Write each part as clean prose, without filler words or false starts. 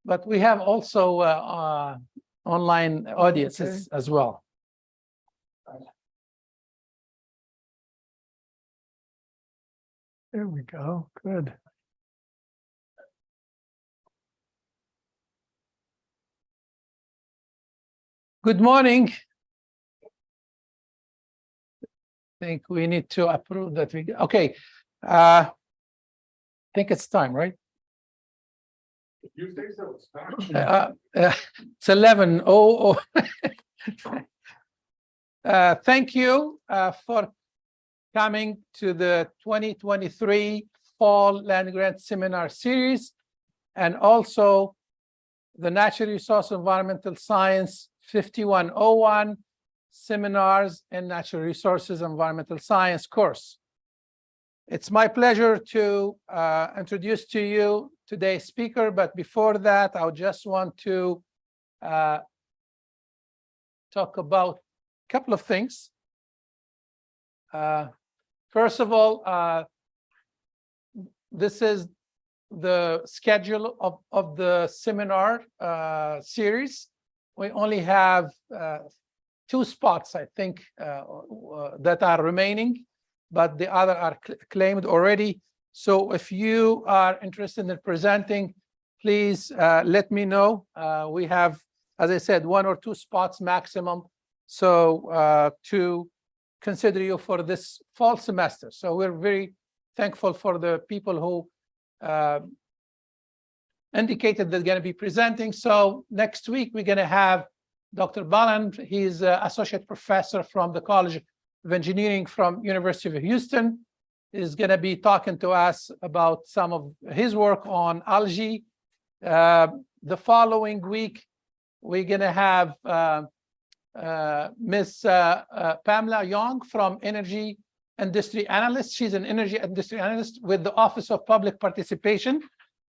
but we have also online audiences as well. There we go. Good. Good morning. I think we need to approve that. Okay. I think it's time, right? You say so. It's time. It's 11:00. Thank you for coming to the 2023 Fall Land Grant Seminar Series, and also the Natural Resource Environmental Science 5101 Seminars in Natural Resources Environmental Science course. It's my pleasure to introduce to you today's speaker, but before that, I just want to talk about a couple of things. First of all, this is the schedule of the seminar series. We only have 2 spots, I think, that are remaining, but the other are claimed already. So if you are interested in presenting, please let me know. We have, as I said, 1 or 2 spots maximum. So to consider you for this fall semester. So we're very thankful for the people who indicated they're going to be presenting. So next week, we're going to have Dr. Balan. He's an associate professor from the College of Engineering from University of Houston. Is going to be talking to us about some of his work on algae. The following week, we're going to have Miss Pamela Young from Energy Industry Analyst. She's an energy industry analyst with the Office of Public Participation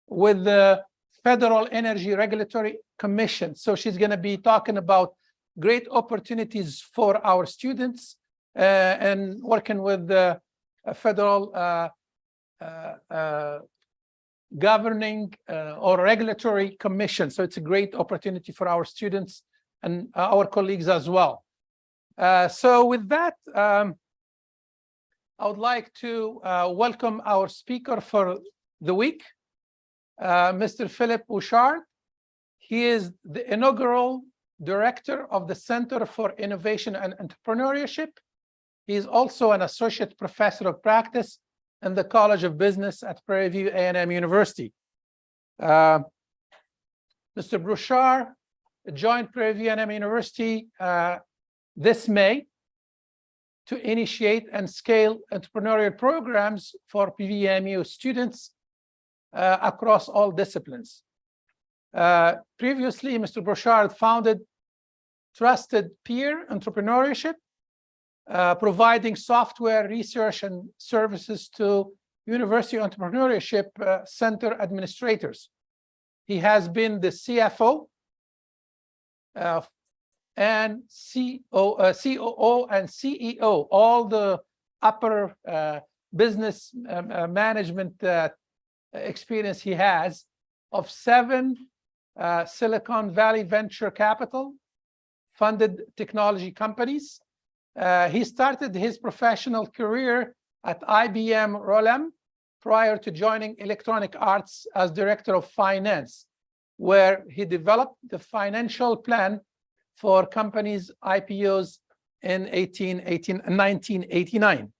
with the Federal Energy Regulatory Commission. So she's going to be talking about great opportunities for our students and working with the federal governing or regulatory commission. So it's a great opportunity for our students and our colleagues as well. So with that, I would like to welcome our speaker for the week, Mr. Philip Bouchard. He is the inaugural director of the Center for Innovation and Entrepreneurship. He is also an associate professor of practice in the College of Business at Prairie View A&M University. Mr. Bouchard joined Prairie View A&M University this May to initiate and scale entrepreneurial programs for PVMU students across all disciplines. Previously, Mr. Bouchard founded Trusted Peer Entrepreneurship, providing software research and services to University Entrepreneurship Center administrators. He has been the CFO and COO and CEO, all the upper business management experience he has of 7 Silicon Valley venture capital funded technology companies. He started his professional career at IBM Rollem prior to joining Electronic Arts as director of finance, where he developed the financial plan for companies' IPOs in 1989.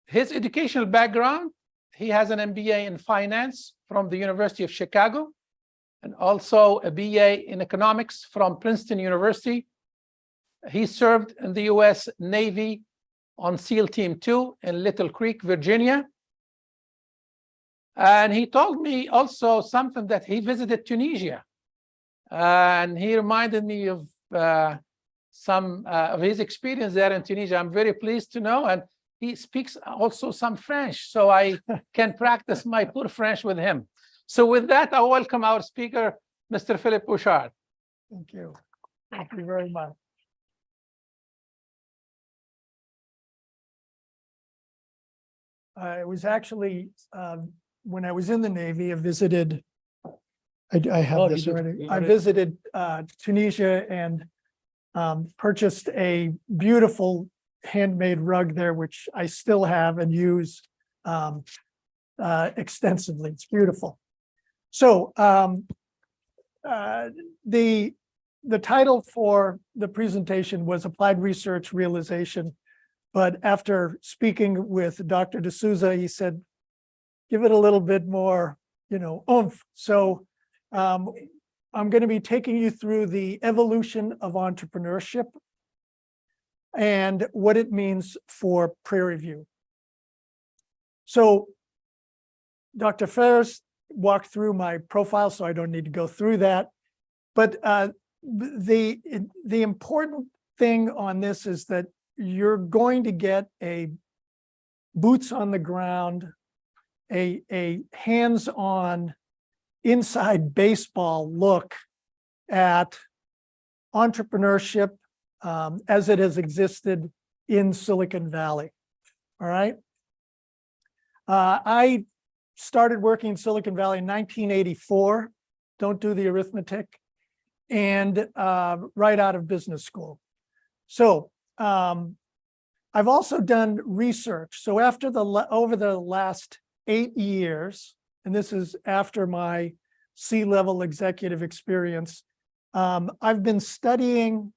His educational background, he has an MBA in finance from the University of Chicago, and also a BA in economics from Princeton University. He served in the US Navy on SEAL Team 2 in Little Creek, Virginia. And he told me also something that he visited Tunisia. And he reminded me of some of his experience there in Tunisia. I'm very pleased to know. And he speaks also some French, so I can practice my poor French with him. So with that, I welcome our speaker, Mr. Philip Bouchard. Thank you. Thank you very much. It was actually when I was in the Navy, I visited, I Oh, have you this did. already. You I already- visited Tunisia and purchased a beautiful handmade rug there, which I still have and use extensively. It's beautiful. So the title for the presentation was Applied Research Realization. But after speaking with Dr. D'Souza, he said, give it a little bit more, oomph. So I'm going to be taking you through the evolution of entrepreneurship and what it means for Prairie View. So Dr. Ferris walked through my profile, so I don't need to go through that. But the important thing on this is that you're going to get a boots on the ground, a hands-on inside baseball look at entrepreneurship as it has existed in Silicon Valley. All right. I started working in Silicon Valley in 1984. Don't do the arithmetic. And right out of business school. So I've also done research. So over the last 8 years, and this is after my C-level executive experience, I've been studying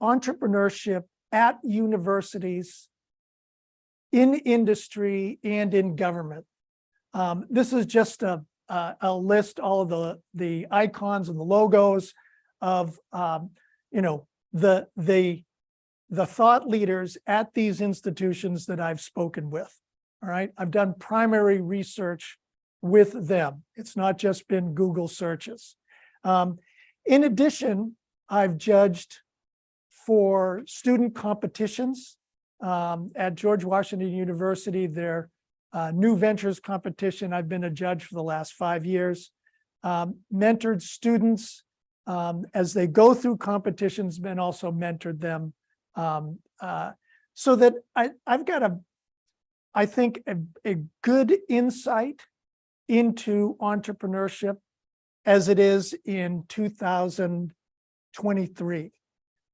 entrepreneurship at universities, in industry, and in government. This is just a list, all of the icons and the logos of the thought leaders at these institutions that I've spoken with. All right, I've done primary research with them. It's not just been Google searches. In addition, I've judged for student competitions at George Washington University, their New Ventures competition. I've been a judge for the last 5 years, mentored students as they go through competitions, and also mentored them so that I've got I think a good insight into entrepreneurship as it is in 2023.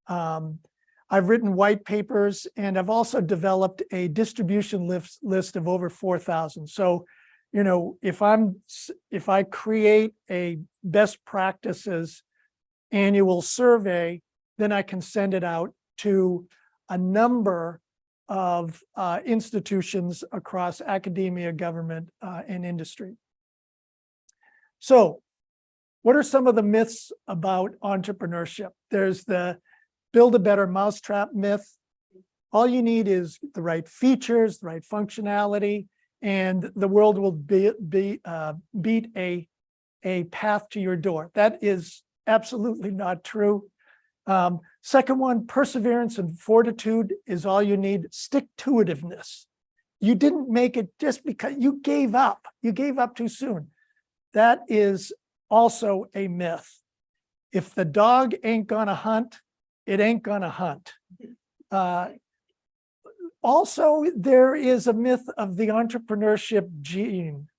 I've written white papers, and I've also developed a distribution list of over 4,000. So, if I create a best practices annual survey, then I can send it out to a number of institutions across academia, government, and industry. So, what are some of the myths about entrepreneurship? There's the build a better mousetrap myth. All you need is the right features, the right functionality, and the world will beat a path to your door. That is absolutely not true. Second one, perseverance and fortitude is all you need. Stick-to-itiveness. You didn't make it just because you gave up. You gave up too soon. That is also a myth. If the dog ain't gonna hunt, it ain't gonna hunt. Also, there is a myth of the entrepreneurship gene,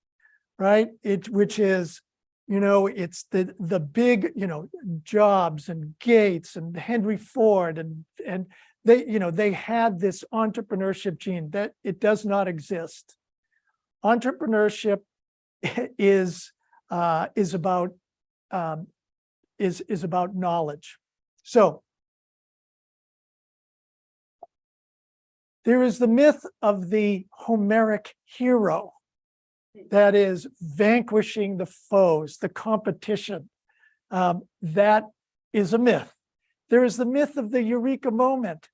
right? Which is, it's the big, Jobs and Gates and Henry Ford and they had this entrepreneurship gene. That it does not exist. Entrepreneurship is about knowledge. So there is the myth of the Homeric hero, that is vanquishing the foes, the competition. That is a myth. There is the myth of the eureka moment,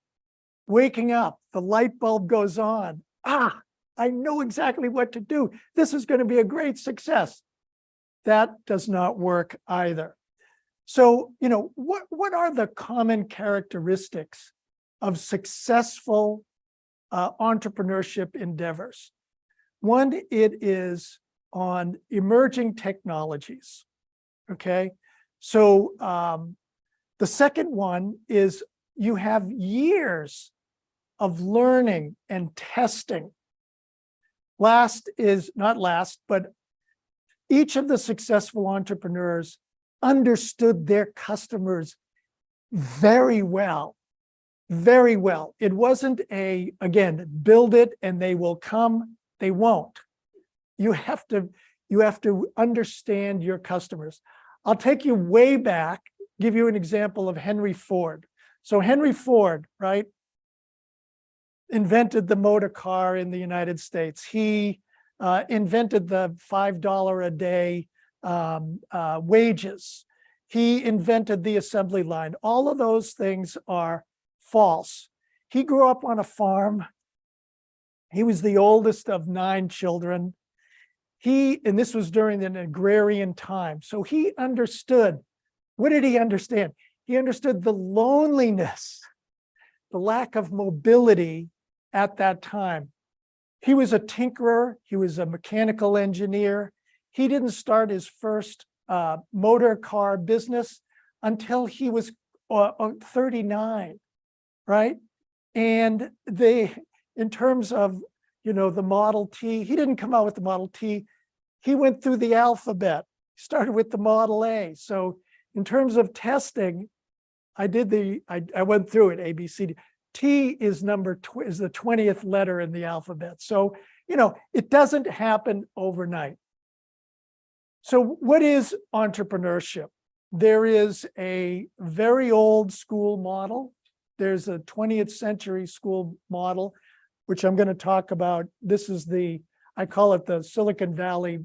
waking up, the light bulb goes on. I know exactly what to do. This is going to be a great success. That does not work either. So, what are the common characteristics of successful entrepreneurship endeavors? One, it is on emerging technologies. Okay, so the second one is you have years of learning and testing. Last is not last, but each of the successful entrepreneurs understood their customers very well, very well. It wasn't again, build it and they will come, they won't. You have to understand your customers. I'll take you way back, give you an example of Henry Ford. So Henry Ford, right, invented the motor car in the United States. He invented the $5 a day wages. He invented the assembly line. All of those things are false. He grew up on a farm. He was the oldest of 9 children. And this was during an agrarian time. So he understood, what did he understand? He understood the loneliness, the lack of mobility at that time. He was a tinkerer. He was a mechanical engineer. He didn't start his first motor car business until he was 39, right? And in terms of, the Model T, he didn't come out with the Model T. He went through the alphabet, started with the Model A. So in terms of testing, I went through it, A, B, C, D. T is is the 20th letter in the alphabet. So, it doesn't happen overnight. So what is entrepreneurship? There is a very old school model. There's a 20th century school model, which I'm going to talk about. This is I call it the Silicon Valley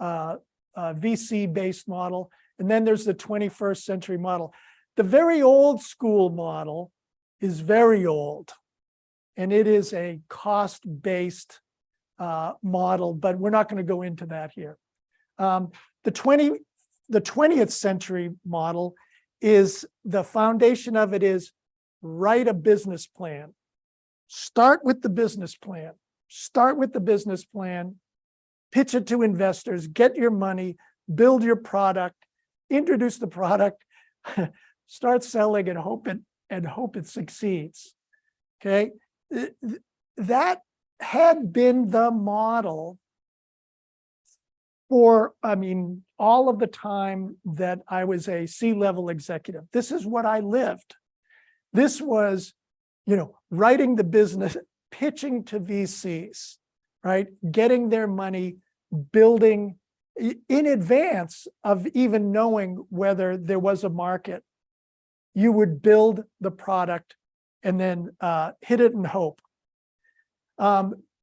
VC-based model. And then there's the 21st century model. The very old school model is very old, and it is a cost-based model, but we're not going to go into that here. The 20th century model is, the foundation of it is write a business plan. Start with the business plan. Start with the business plan, pitch it to investors, get your money, build your product, introduce the product, start selling and hope it succeeds. Okay, that had been the model for, all of the time that I was a C-level executive. This is what I lived. This was, writing the business, pitching to VCs, right? Getting their money, building in advance of even knowing whether there was a market. You would build the product and then hit it and hope.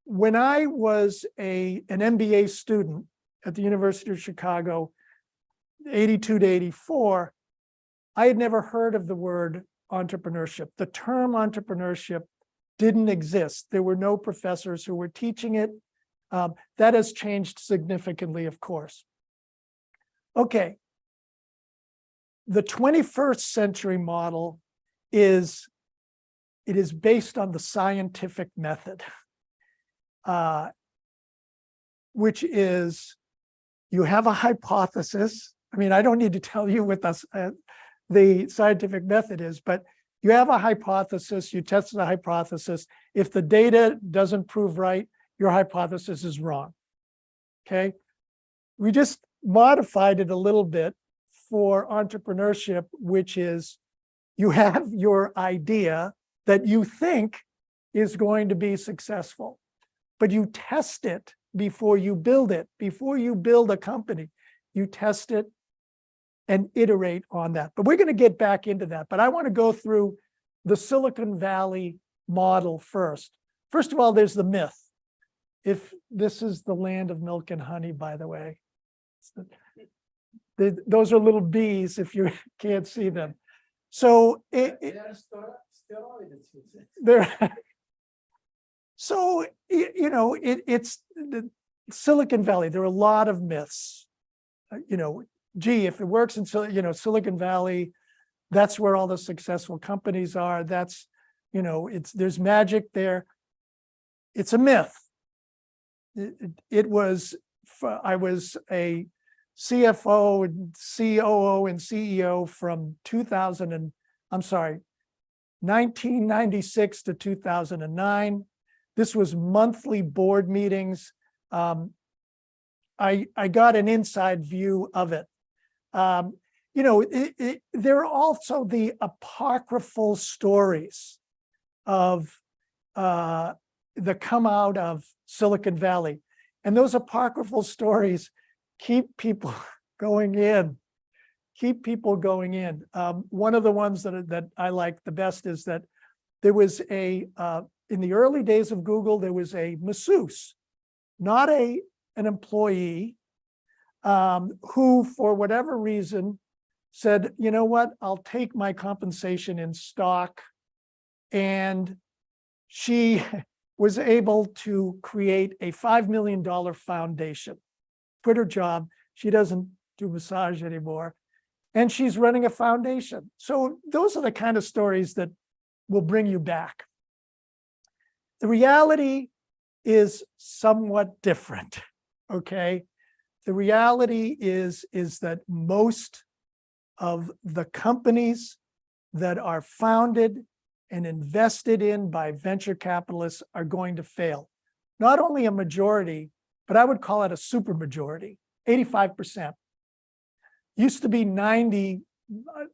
When I was an MBA student at the University of Chicago, 82 to 84, I had never heard of the word entrepreneurship. The term entrepreneurship didn't exist. There were no professors who were teaching it. That has changed significantly, of course. Okay. The 21st century model is based on the scientific method, which is, you have a hypothesis. I don't need to tell you what the scientific method is, but you have a hypothesis, you test the hypothesis. If the data doesn't prove right, your hypothesis is wrong. Okay. We just modified it a little bit for entrepreneurship, which is, you have your idea that you think is going to be successful, but you test it before you build it. Before you build a company, you test it and iterate on that. But we're going to get back into that. But I want to go through the Silicon Valley model first. First of all, there's the myth. If this is the land of milk and honey, by the way. Those are little bees if you can't see them. So it's the Silicon Valley. There are a lot of myths. Gee, if it works in Silicon Valley, that's where all the successful companies are. That's, there's magic there. It's a myth. I was a CFO and COO and CEO from 1996 to 2009. This was monthly board meetings. I got an inside view of it. There are also the apocryphal stories of that come out of Silicon Valley. And those apocryphal stories keep people going in, one of the ones that I like the best is that there was in the early days of Google, there was a masseuse, not an employee, who, for whatever reason, said, you know what, I'll take my compensation in stock. And she was able to create a $5 million foundation, quit her job. She doesn't do massage anymore. And she's running a foundation. So those are the kind of stories that will bring you back. The reality is somewhat different, okay? The reality is that most of the companies that are founded and invested in by venture capitalists are going to fail. Not only a majority, but I would call it a super majority, 85%. Used to be 90,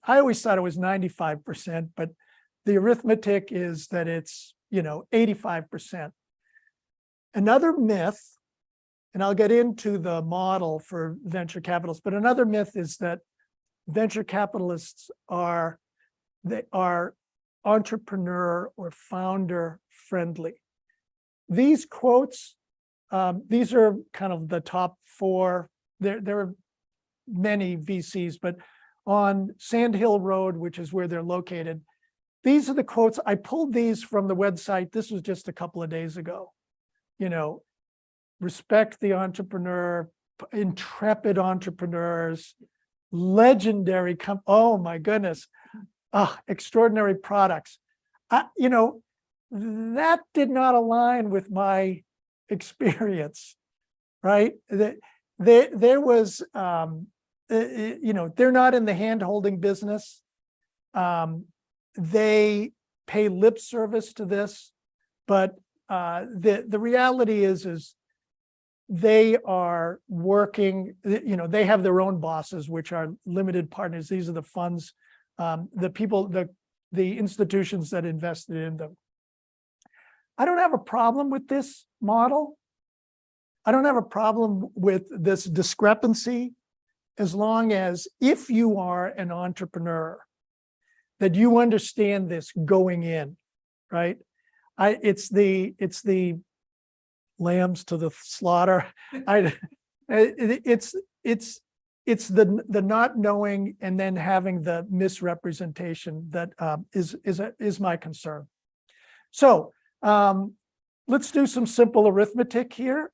I always thought it was 95%, but the arithmetic is that it's, 85%. Another myth, and I'll get into the model for venture capitalists, but another myth is that venture capitalists are entrepreneur or founder friendly. These quotes, these are kind of the top 4. There are many VCs, but on Sand Hill Road, which is where they're located, these are the quotes. I pulled these from the website. This was just a couple of days ago. Respect the entrepreneur, intrepid entrepreneurs, legendary oh my goodness, extraordinary products. That did not align with my experience, right? There was, they're not in the hand-holding business. They pay lip service to this, but the reality is they are working, they have their own bosses, which are limited partners. These are the funds, the people, the institutions that invested in them. I don't have a problem with this model. I don't have a problem with this discrepancy, as long as if you are an entrepreneur, that you understand this going in, right? It's the lambs to the slaughter. It's the not knowing and then having the misrepresentation that is my concern. So let's do some simple arithmetic here.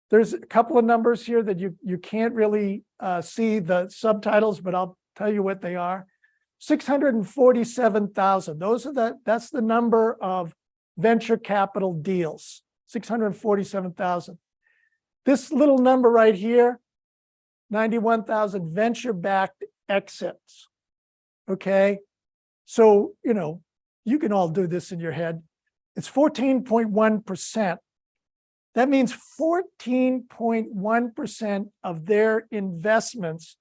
There's a couple of numbers here that you can't really see the subtitles, but I'll tell you what they are. 647,000. That's the number of venture capital deals. 647,000. This little number right here, 91,000 venture-backed exits. Okay, so you can all do this in your head. It's 14.1%. That means 14.1% of their investments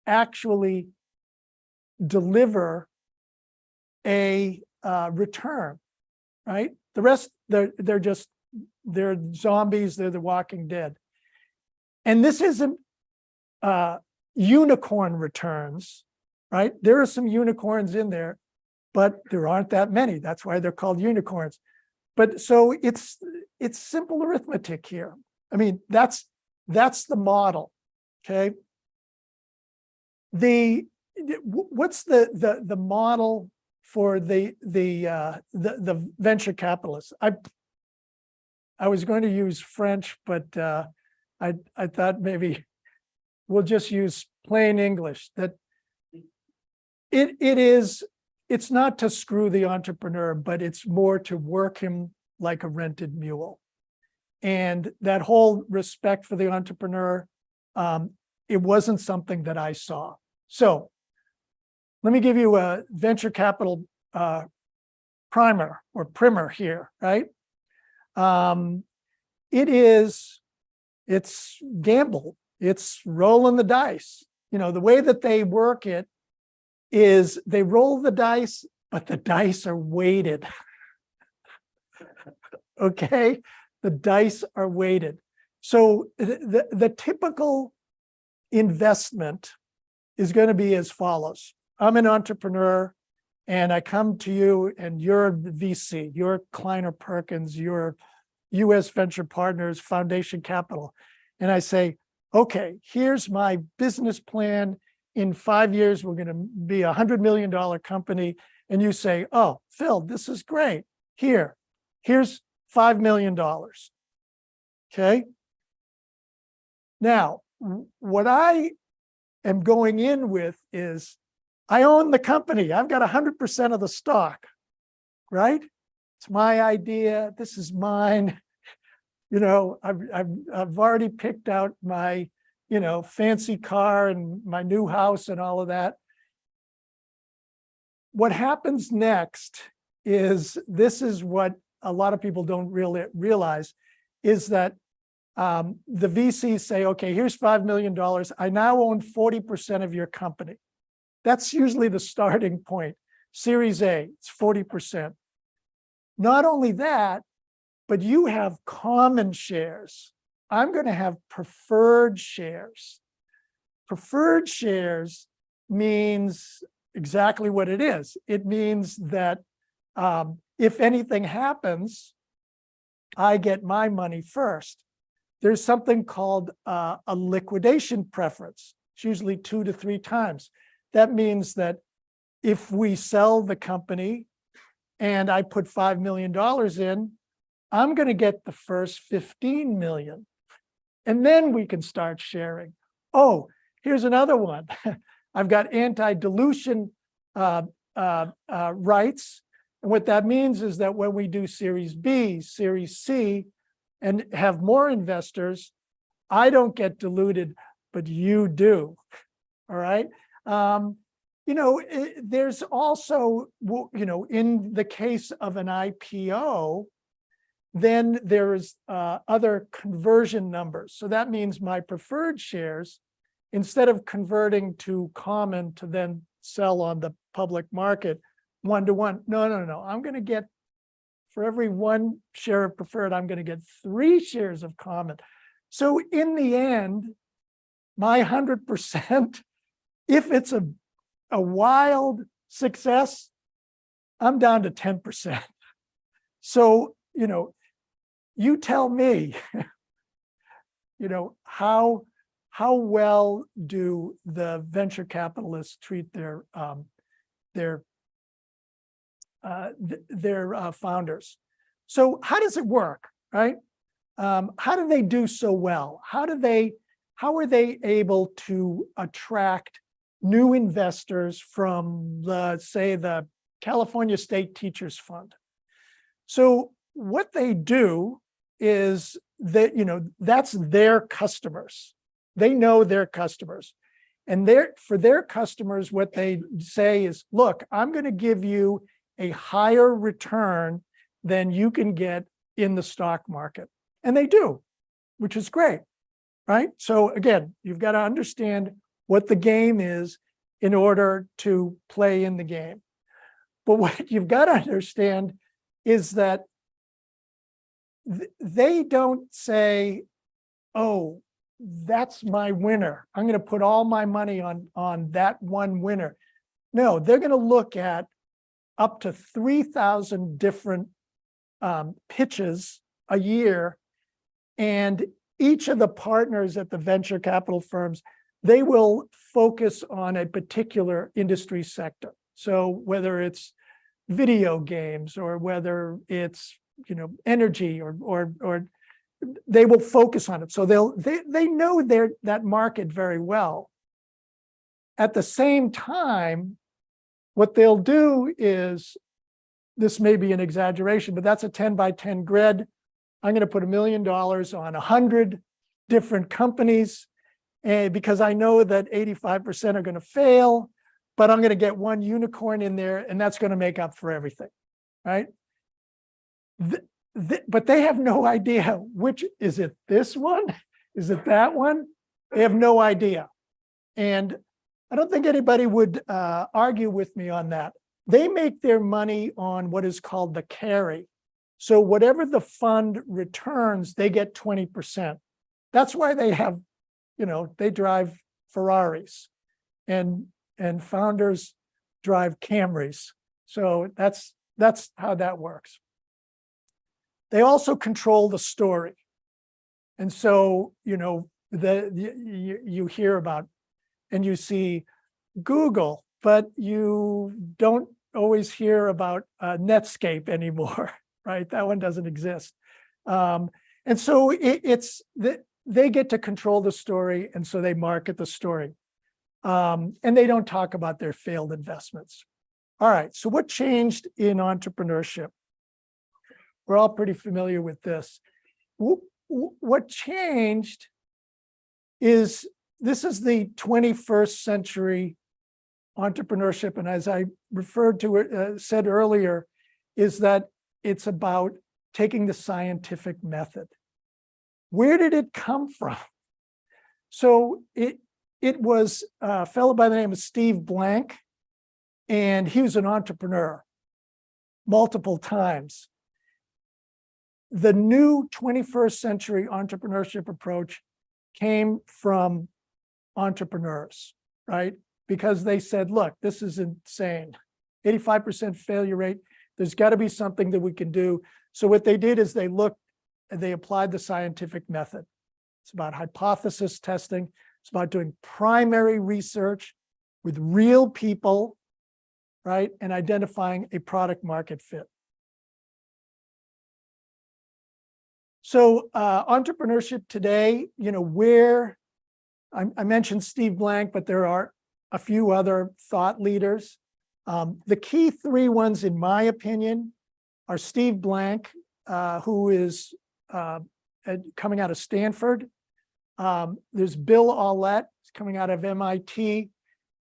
actually deliver a return, right? The rest, they're zombies, they're the Walking Dead. And this isn't unicorn returns, right? There are some unicorns in there, but there aren't that many. That's why they're called unicorns. But so it's simple arithmetic here. I mean, that's the model, okay? What's the model for the venture capitalists? I was going to use French, but I thought maybe we'll just use plain English. That it's not to screw the entrepreneur, but it's more to work him like a rented mule. And that whole respect for the entrepreneur, it wasn't something that I saw. So let me give you a venture capital primer here, right? It is it's gamble. It's rolling the dice. You know, the way that they work it is they roll the dice, but the dice are weighted. Okay, the dice are weighted. So the typical investment is going to be as follows. I'm an entrepreneur and I come to you and you're the VC, you're Kleiner Perkins, you're US Venture Partners, Foundation Capital. And I say, okay, here's my business plan. In 5 years, we're going to be a $100 million company. And you say, oh, Phil, this is great. Here's $5 million. Okay. Now, what I am going in with is I own the company. I've got 100% of the stock, right? It's my idea. This is mine. You know, I've already picked out my, you know, fancy car and my new house and all of that. What happens next is, this is what a lot of people don't really realize, is that the VCs say, okay, here's $5 million. I now own 40% of your company. That's usually the starting point. Series A, it's 40%. Not only that, but you have common shares. I'm going to have preferred shares. Preferred shares means exactly what it is. It means that if anything happens, I get my money first. There's something called a liquidation preference. It's usually 2 to 3 times. That means that if we sell the company and I put $5 million in, I'm going to get the first 15 million. And then we can start sharing. Oh, here's another one. I've got anti-dilution rights. And what that means is that when we do Series B, Series C, and have more investors, I don't get diluted, but you do. All right. You know, there's also, you know, in the case of an IPO, then there's other conversion numbers. So that means my preferred shares, instead of converting to common to then sell on the public market 1-to-1, no. I'm going to get, for every 1 share of preferred, I'm going to get 3 shares of common. So in the end, my 100%, if it's a wild success, I'm down to 10%. So, you know, you tell me, you know, how well do the venture capitalists treat their founders? So how does it work, right? How do they do so well? How are they able to attract new investors from say the California State Teachers Fund? So what they do is that, you know, that's their customers. They know their customers. And for their customers, what they say is, look, I'm going to give you a higher return than you can get in the stock market. And they do, which is great, right? So again, you've got to understand what the game is in order to play in the game. But what you've got to understand is that they don't say, oh, that's my winner. I'm going to put all my money on that one winner. No, they're going to look at up to 3,000 different pitches a year. And each of the partners at the venture capital firms, they will focus on a particular industry sector. So whether it's video games or whether it's, you know, energy or they will focus on it. So they know that market very well. At the same time, what they'll do is, this may be an exaggeration, but that's a 10 by 10 grid. I'm going to put $1 million on 100 different companies, and because I know that 85% are going to fail, but I'm going to get one unicorn in there, and that's going to make up for everything, right? But they have no idea which, is it this one? Is it that one? They have no idea. And I don't think anybody would argue with me on that. They make their money on what is called the carry. So whatever the fund returns, they get 20%. That's why they have, they drive Ferraris and founders drive Camrys. So that's how that works. They also control the story. And so, you hear about and you see Google, but you don't always hear about Netscape anymore, right? That one doesn't exist. And so they get to control the story, and so they market the story. And they don't talk about their failed investments. All right, so what changed in entrepreneurship? We're all pretty familiar with this. What changed is, this is the 21st century entrepreneurship. And as I referred to it, said earlier, is that it's about taking the scientific method. Where did it come from? So it was a fellow by the name of Steve Blank, and he was an entrepreneur multiple times. The new 21st century entrepreneurship approach came from entrepreneurs, right? Because they said, look, this is insane. 85% failure rate. There's got to be something that we can do. So what they did is they applied the scientific method. It's about hypothesis testing. It's about doing primary research with real people, right? And identifying a product market fit. So entrepreneurship today, where I mentioned Steve Blank, but there are a few other thought leaders. The key three ones, in my opinion, are Steve Blank, who is coming out of Stanford. There's Bill Aulet, coming out of MIT.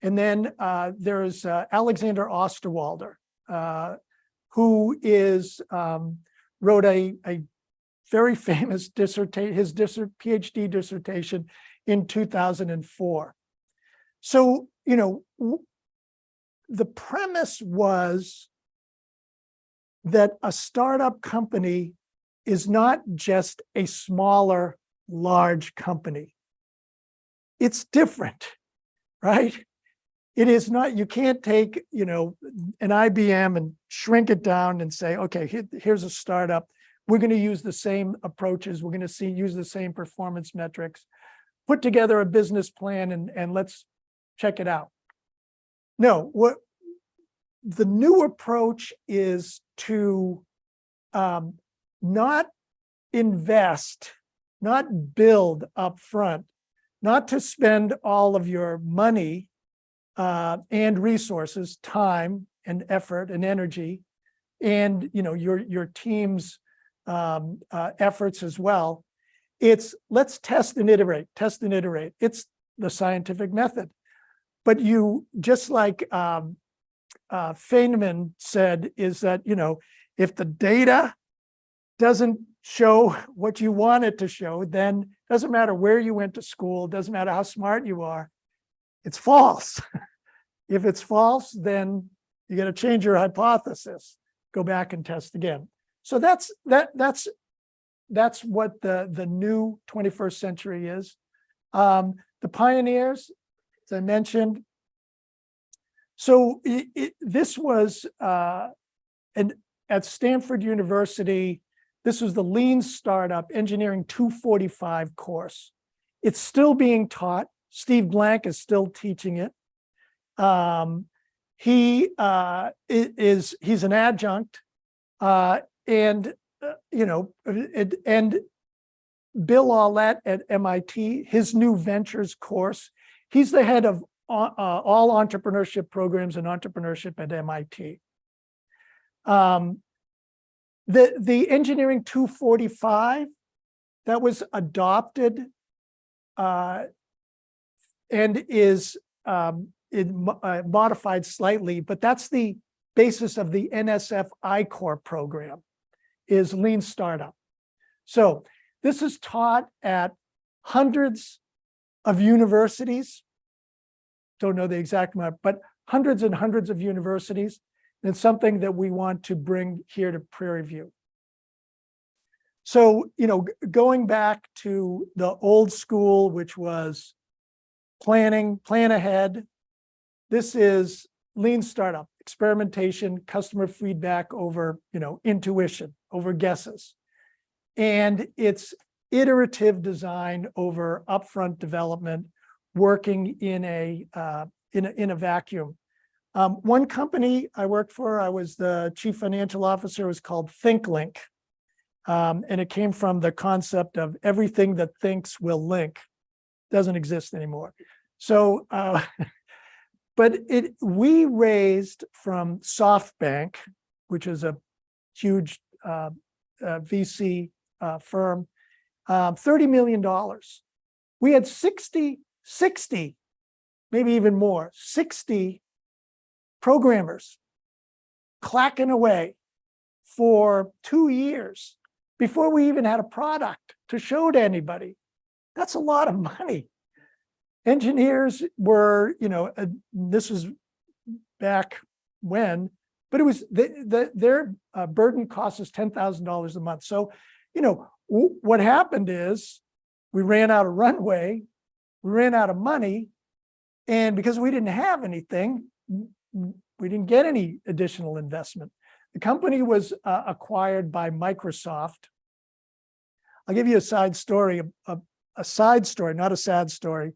And then there's Alexander Osterwalder, who wrote a very famous dissertation, his PhD dissertation in 2004. So, the premise was that a startup company is not just a smaller, large company. It's different, right? It is not, you can't take, an IBM and shrink it down and say, okay, here's a startup. We're going to use the same approaches. We're going to use the same performance metrics, put together a business plan and let's check it out. No, what the new approach is to not invest, not build up front, not to spend all of your money and resources, time and effort and energy, and your team's efforts as well. It's let's test and iterate. It's the scientific method. But you, just like Feynman said, is that, if the data doesn't show what you want it to show, then it doesn't matter where you went to school, it doesn't matter how smart you are, it's false. If it's false, then you got to change your hypothesis, go back and test again. So that's what the new 21st century is. The pioneers, as I mentioned. So this was at Stanford University. This was the Lean Startup Engineering 245 course. It's still being taught. Steve Blank is still teaching it. He's an adjunct, and Bill Aulet at MIT, his new ventures course. He's the head of all entrepreneurship programs and entrepreneurship at MIT. The Engineering 245 that was adopted and is modified slightly, but that's the basis of the NSF I-Corps program, is Lean Startup. So this is taught at hundreds of universities. Don't know the exact amount, but hundreds and hundreds of universities. And it's something that we want to bring here to Prairie View. So, going back to the old school, which was plan ahead. This is lean startup, experimentation, customer feedback over, intuition, over guesses. And it's iterative design over upfront development, working in a vacuum. One company I worked for, I was the chief financial officer, was called ThinkLink. And it came from the concept of everything that thinks will link. Doesn't exist anymore. So, but we raised from SoftBank, which is a huge VC firm, $30 million. We had 60, maybe even more, 60 programmers clacking away for 2 years before we even had a product to show to anybody. That's a lot of money. Engineers were, this was back when, but it was their burden cost us $10,000 a month. So, what happened is we ran out of runway, we ran out of money, and because we didn't have anything, we didn't get any additional investment. The company was acquired by Microsoft. I'll give you a side story, a side story, not a sad story,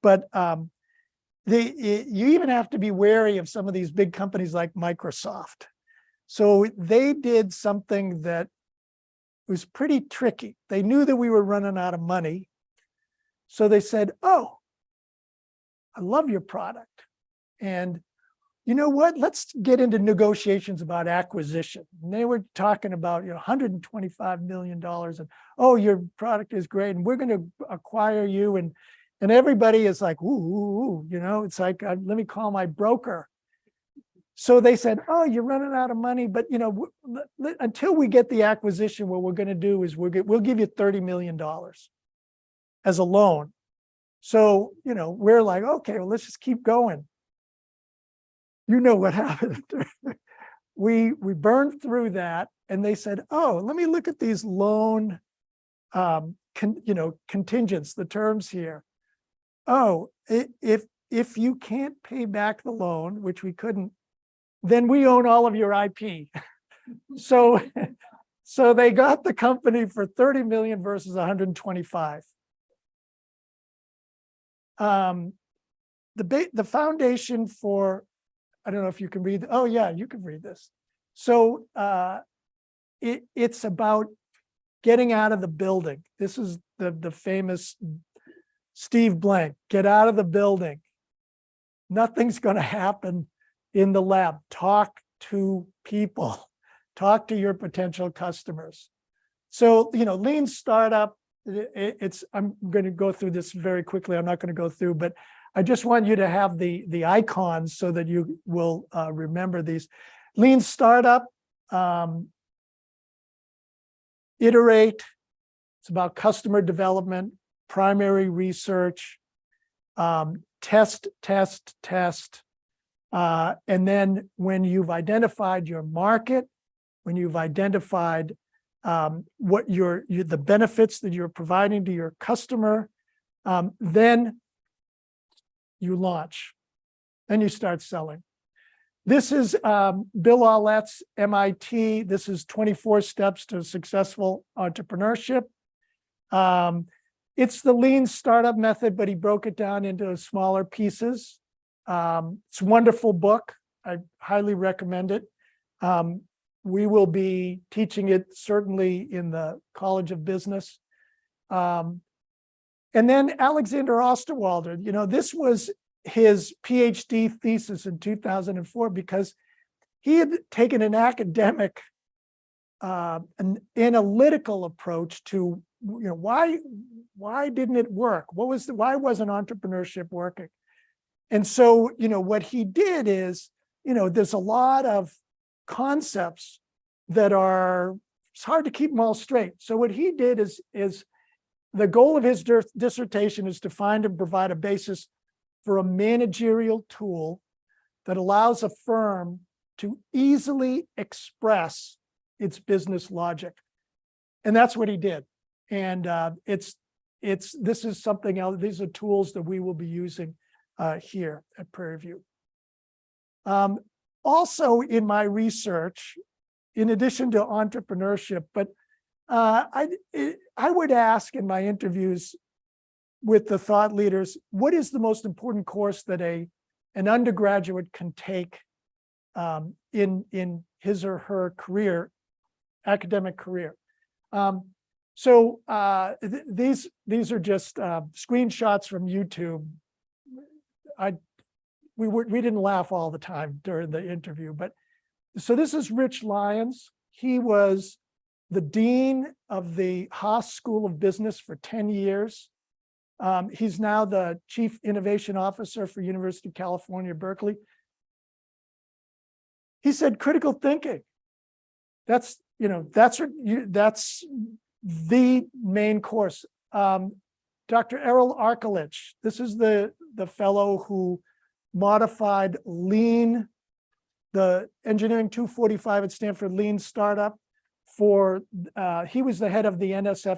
but you even have to be wary of some of these big companies like Microsoft. So they did something that was pretty tricky. They knew that we were running out of money. So they said, "Oh, I love your product. And you know what? Let's get into negotiations about acquisition." And they were talking about, $125 million, and, "Oh, your product is great, and we're going to acquire you." And everybody is like, ooh, it's like, let me call my broker. So they said, "Oh, you're running out of money, but until we get the acquisition, what we're going to do is we'll give you $30 million as a loan." So, we're like, okay, well, let's just keep going. You know what happened. We burned through that, and they said, "Oh, let me look at these loan, contingents, the terms here. Oh, if you can't pay back the loan, which we couldn't, then we own all of your IP." So they got the company for 30 million versus 125. The foundation for, I don't know if you can read. Oh yeah, you can read this. So it's about getting out of the building. This is the famous Steve Blank, get out of the building. Nothing's going to happen in the lab. Talk to people, talk to your potential customers. So, lean startup, I'm going to go through this very quickly. I'm not going to go through, but I just want you to have the icons so that you will remember these. Lean startup, iterate. It's about customer development, primary research, test. And then when you've identified your market, when you've identified what the benefits that you're providing to your customer, then you launch, then you start selling. This is Bill Aulette's MIT. This is 24 Steps to Successful Entrepreneurship. It's the lean startup method, but he broke it down into smaller pieces. It's a wonderful book. I highly recommend it. We will be teaching it certainly in the College of Business. And then Alexander Osterwalder, this was his PhD thesis in 2004 because he had taken an academic, an analytical approach to, why didn't it work? Why wasn't entrepreneurship working? And so, what he did is, there's a lot of concepts that it's hard to keep them all straight. So what he did is the goal of his dissertation is to find and provide a basis for a managerial tool that allows a firm to easily express its business logic. And that's what he did. And this is something else. These are tools that we will be using here at Prairie View. Also in my research, in addition to entrepreneurship, but I would ask in my interviews with the thought leaders, what is the most important course that an undergraduate can take in his or her career, academic career? These are just screenshots from YouTube. We didn't laugh all the time during the interview, but so this is Rich Lyons. He was the dean of the Haas School of Business for 10 years. He's now the Chief Innovation Officer for University of California, Berkeley. He said critical thinking. That's the main course. Dr. Errol Arkalich, this is the fellow who modified Lean, the Engineering 245 at Stanford Lean startup he was the head of the NSF,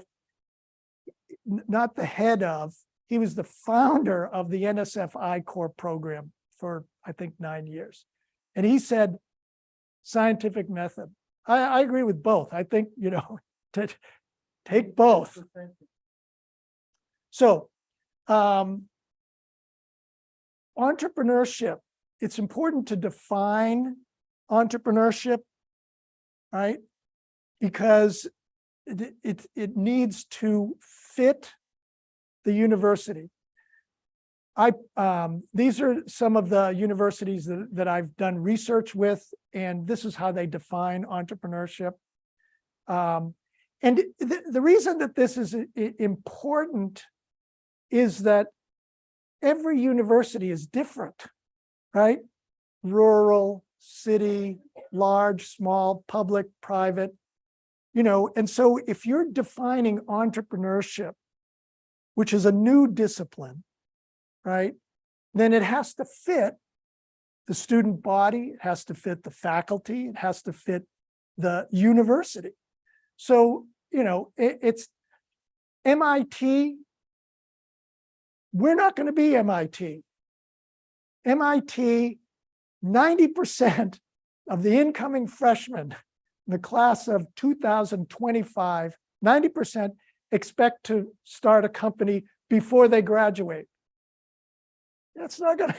not the head of, he was the founder of the NSF I-Corps program for, I think, 9 years. And he said, scientific method. I agree with both. I think, to take both. So, entrepreneurship, it's important to define entrepreneurship, right? Because it needs to fit the university. These are some of the universities that I've done research with, and this is how they define entrepreneurship. And the reason that this is important is that every university is different, right? Rural, city, large, small, public, private, and so if you're defining entrepreneurship, which is a new discipline, right, then it has to fit the student body, it has to fit the faculty, it has to fit the university. So, it's MIT. We're not going to be MIT. MIT, 90% of the incoming freshmen in the class of 2025, 90% expect to start a company before they graduate. That's not going to,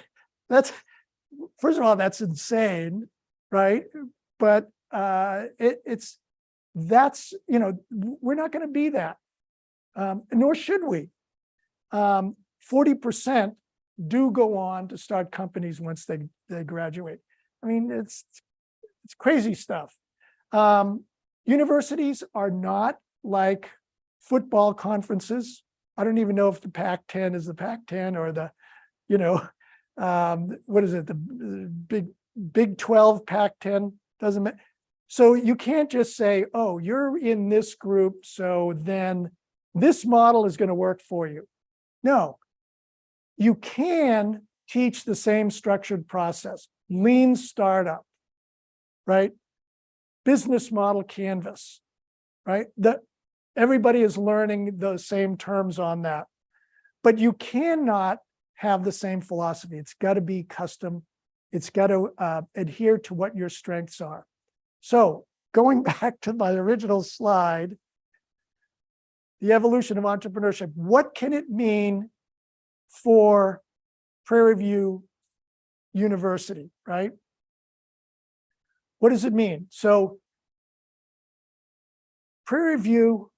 first of all, that's insane, right? But we're not going to be that, nor should we. 40% do go on to start companies once they graduate. I mean, it's crazy stuff. Universities are not like football conferences. I don't even know if the Pac-10 is the Pac-10 or the, what is it? The Big 12, Pac-10 doesn't matter. So you can't just say, oh, you're in this group, so then this model is going to work for you. No, you can teach the same structured process, lean startup, right? Business model canvas, right? Everybody is learning the same terms on that, but you cannot have the same philosophy. It's got to be custom. It's got to adhere to what your strengths are. So going back to my original slide, the evolution of entrepreneurship, what can it mean for Prairie View University, right? What does it mean? So Prairie View,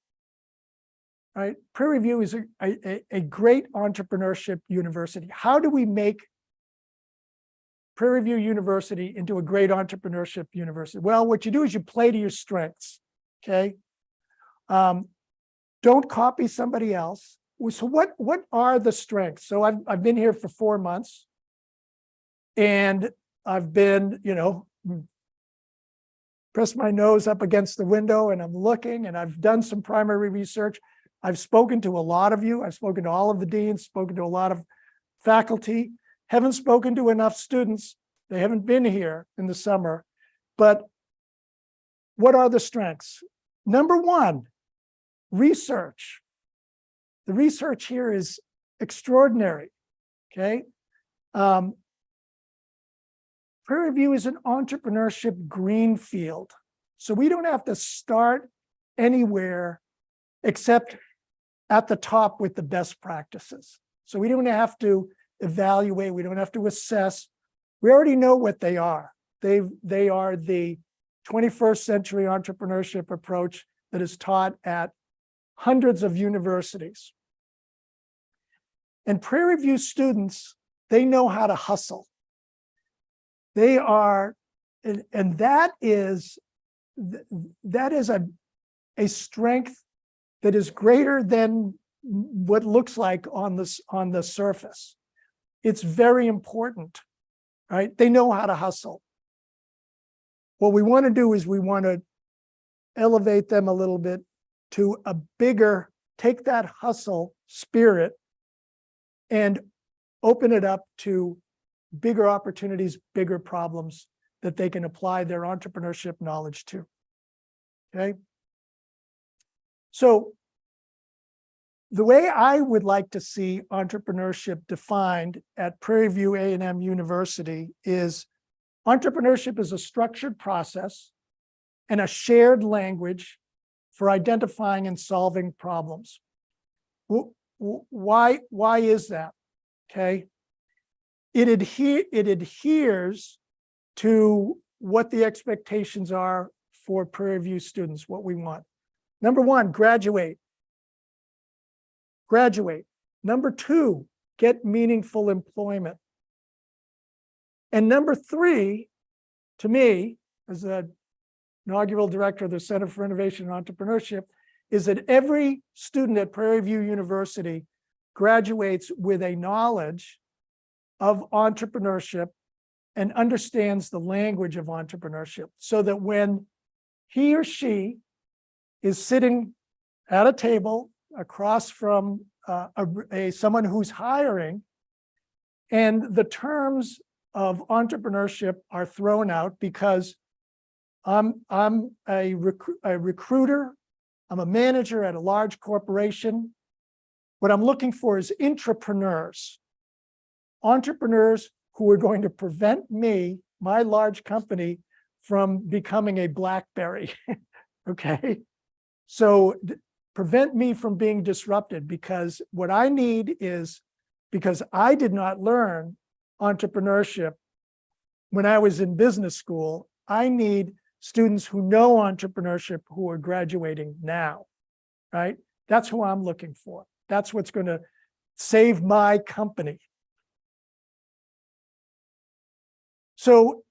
right? Prairie View is a great entrepreneurship university. How do we make Prairie View University into a great entrepreneurship university? Well, what you do is you play to your strengths, okay? Don't copy somebody else. So what are the strengths? So I've been here for 4 months, and I've been, press my nose up against the window, and I'm looking, and I've done some primary research. I've spoken to a lot of you. I've spoken to all of the deans, spoken to a lot of faculty, haven't spoken to enough students. They haven't been here in the summer. But what are the strengths? Number one, research. The research here is extraordinary, okay? Prairie View is an entrepreneurship green field. So we don't have to start anywhere except at the top with the best practices. So we don't have to evaluate, we don't have to assess. We already know what they are. They are the 21st century entrepreneurship approach that is taught at hundreds of universities. And Prairie View students, they know how to hustle. They are, and that is a strength that is greater than what looks like on the surface. It's very important, right? They know how to hustle. What we want to do is we want to elevate them a little bit to a bigger, take that hustle spirit and open it up to bigger opportunities, bigger problems that they can apply their entrepreneurship knowledge to. Okay. So the way I would like to see entrepreneurship defined at Prairie View A&M University is entrepreneurship is a structured process and a shared language for identifying and solving problems. Why is that? Okay. It adheres to what the expectations are for Prairie View students, what we want. Number one, graduate. Graduate. Number two, get meaningful employment. And number three, to me, as the inaugural director of the Center for Innovation and Entrepreneurship, is that every student at Prairie View University graduates with a knowledge of entrepreneurship and understands the language of entrepreneurship, so that when he or she is sitting at a table across from someone who's hiring, and the terms of entrepreneurship are thrown out because I'm a recruiter, I'm a manager at a large corporation. What I'm looking for is intrapreneurs, entrepreneurs who are going to prevent me, my large company, from becoming a BlackBerry, okay? So prevent me from being disrupted, because what I need is, because I did not learn entrepreneurship when I was in business school, I need students who know entrepreneurship who are graduating now, right? That's who I'm looking for. That's what's going to save my company. So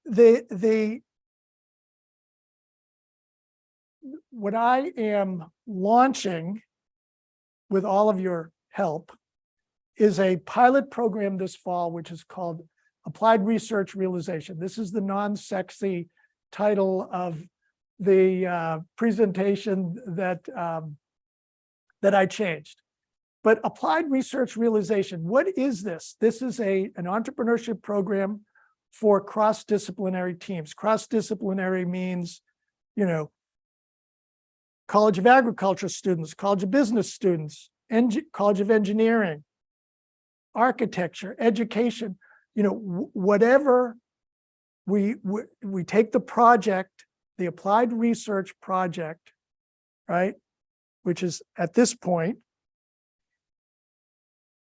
what I am launching with all of your help is a pilot program this fall, which is called Applied Research Realization. This is the non-sexy title of the presentation that I changed. But Applied Research Realization, what is this? This is an entrepreneurship program for cross-disciplinary teams. Cross-disciplinary means, you know, College of Agriculture students, College of Business students, College of Engineering, architecture, education, you know, whatever. We take the project, the applied research project, right, which is at this point,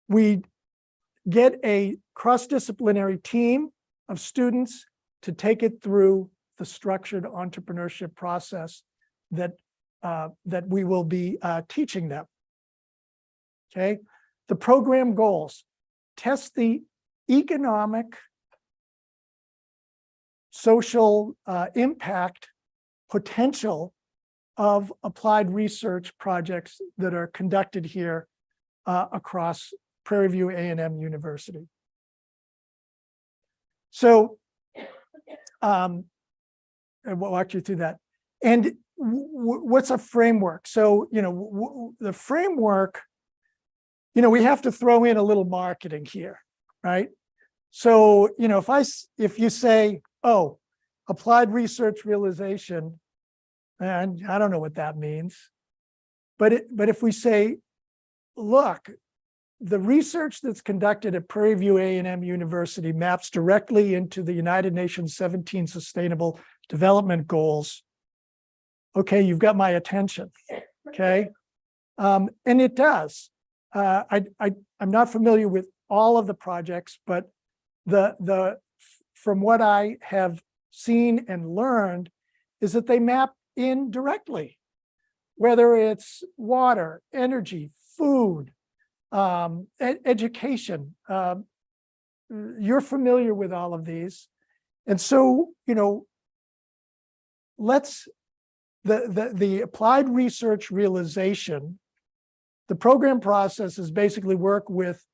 we get a cross-disciplinary team of students to take it through the structured entrepreneurship process that we will be teaching them. Okay, the program goals: test the economic, social impact potential of applied research projects that are conducted here across Prairie View A&M University. So I will walk you through that. And what's a framework? So, the framework, we have to throw in a little marketing here, right? So, if you say, oh, applied research realization, and I don't know what that means, but if we say, look, the research that's conducted at Prairie View A&M University maps directly into the United Nations 17 Sustainable Development Goals. Okay, you've got my attention. Okay, and it does. I'm not familiar with all of the projects, but from what I have seen and learned is that they map in directly, whether it's water, energy, food, education. You're familiar with all of these. And so, the applied research realization, the program process is basically work with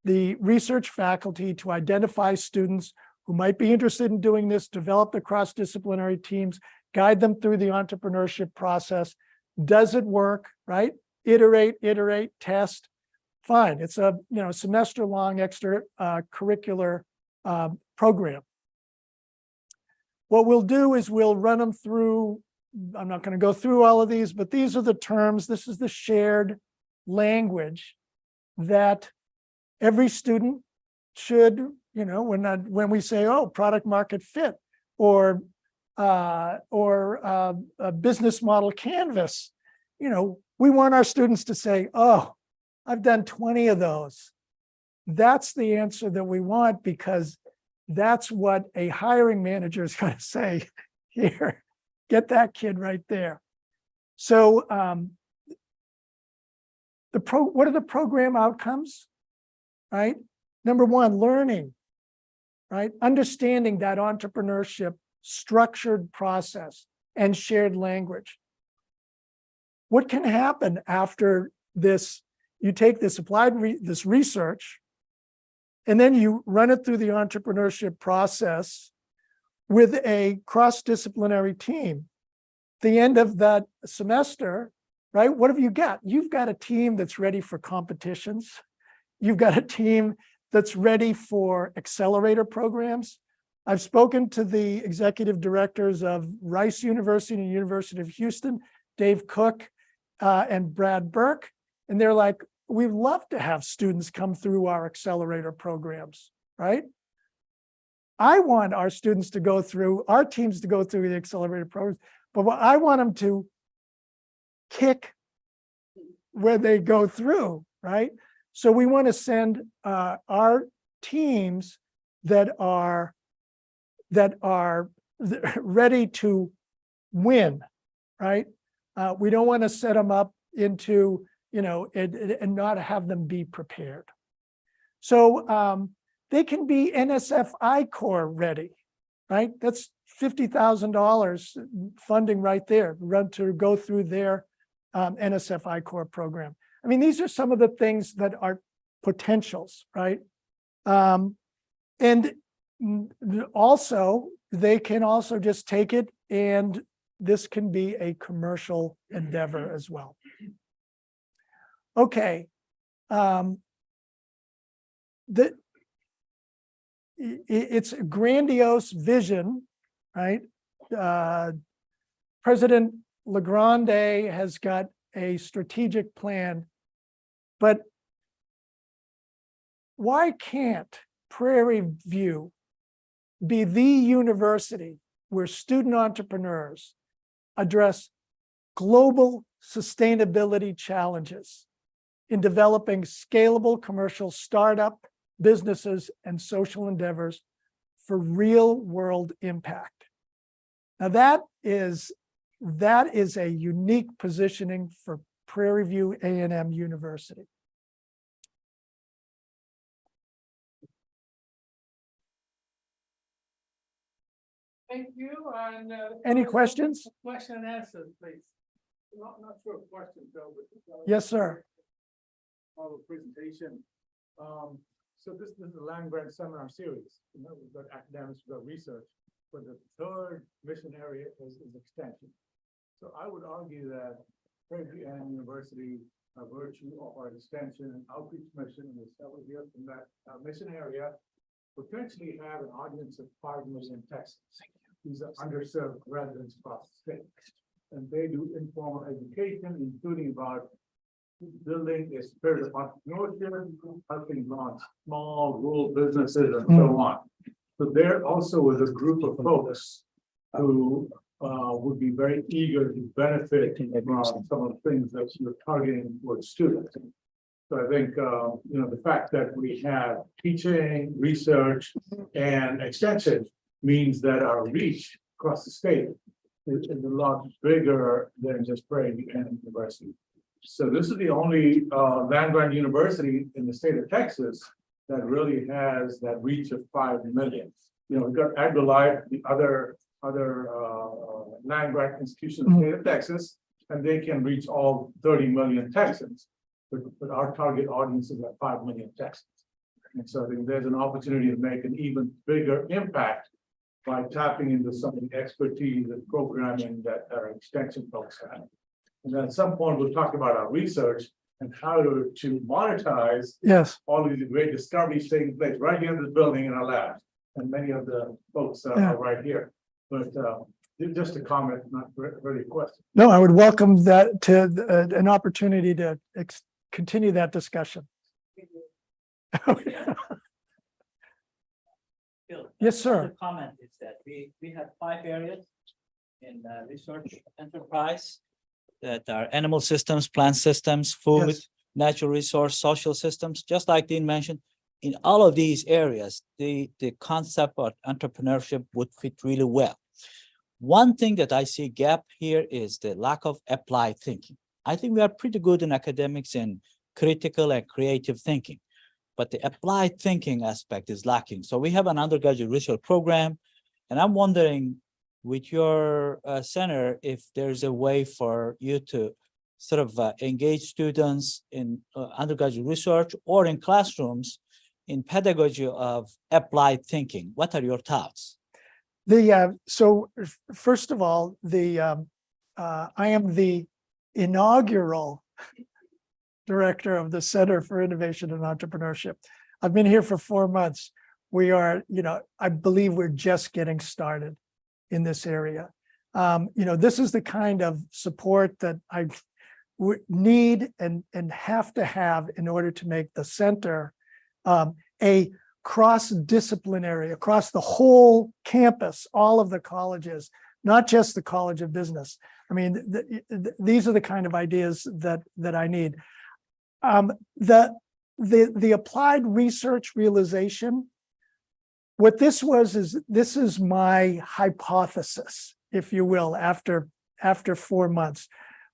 the research faculty to identify students who might be interested in doing this, develop the cross-disciplinary teams, guide them through the entrepreneurship process. Does it work, right? Iterate, test. Fine, it's a semester-long extra curricular program. What we'll do is we'll run them through. I'm not going to go through all of these, but these are the terms. This is the shared language that every student should, when we say, oh, product market fit, or a business model canvas, we want our students to say, oh, I've done 20 of those. That's the answer that we want, because that's what a hiring manager is going to say. Here, get that kid right there. So what are the program outcomes? Right? Number one, learning, right? Understanding that entrepreneurship structured process and shared language. What can happen after this? You take this this research, and then you run it through the entrepreneurship process with a cross-disciplinary team. At the end of that semester, right? What have you got? You've got a team that's ready for competitions. You've got a team that's ready for accelerator programs. I've spoken to the executive directors of Rice University and University of Houston, Dave Cook and Brad Burke, and they're like, we'd love to have students come through our accelerator programs, right? I want our students to go through, our teams to go through the accelerator programs, but I want them to kick where they go through, right? So we want to send our teams that are ready to win, right? We don't want to set them up into, and not have them be prepared. So they can be NSF I-Corps ready, right? That's $50,000 funding right there, to go through their NSF I-Corps program. I mean, these are some of the things that are potentials, right? And also, they can also just take it, and this can be a commercial endeavor as well. Okay. It's a grandiose vision, right? President LaGrande has got a strategic plan, but why can't Prairie View be the university where student entrepreneurs address global sustainability challenges in developing scalable commercial startup businesses and social endeavors for real world impact? Now that is a unique positioning for Prairie View A&M University. Thank you. And Any questions? Question and answer, please. Not sure of question, Phil, but. Yes, sir. Our presentation. So this is the land grant seminar series. We've got academics, we've got research, but the third mission area is extension. So I would argue that Prairie Ann University, by virtue of our extension and outreach mission in the several years from that mission area, potentially have an audience of 5 million Texans. These are underserved residents across the state. And they do informal education, including about building a spirit of entrepreneurship, helping launch small rural businesses and so on. So there also was a group of folks who would be very eager to benefit from some of the things that you're targeting for students. So I think, the fact that we have teaching, research, and extension means that our reach across the state is a lot bigger than just Prairie Ann University. So this is the only land-grant university in the state of Texas that really has that reach of 5 million. We've got AgriLife, the other land-grant institutions in the state of Texas, and they can reach all 30 million Texans. But our target audience is at 5 million Texans. And so I think there's an opportunity to make an even bigger impact by tapping into some of the expertise and programming that our extension folks have. And then at some point, we'll talk about our research and how to monetize Yes, all of these great discoveries taking place right here in this building in our labs. And many of the folks Yeah. are right here. But just a comment, not really a question. no, I would welcome that to an opportunity to continue that discussion. Bill, Yes, sir. The comment is that we have 5 areas in research enterprise that are animal systems, plant systems, food, Yes. natural resource, social systems. Just like Dean mentioned, in all of these areas, the concept of entrepreneurship would fit really well. One thing that I see gap here is the lack of applied thinking. I think we are pretty good in academics and critical and creative thinking, but the applied thinking aspect is lacking. So we have an undergraduate research program, and I'm wondering with your center, if there's a way for you to sort of engage students in undergraduate research or in classrooms in pedagogy of applied thinking. What are your thoughts? First of all, I am the inaugural director of the Center for Innovation and Entrepreneurship. I've been here for 4 months. We are, I believe we're just getting started in this area. This is the kind of support that I need and have to have in order to make the center a cross-disciplinary, across the whole campus, all of the colleges, not just the College of Business. I mean, these are the kind of ideas that I need. The applied research realization, what this was is this is my hypothesis, if you will, after 4 months.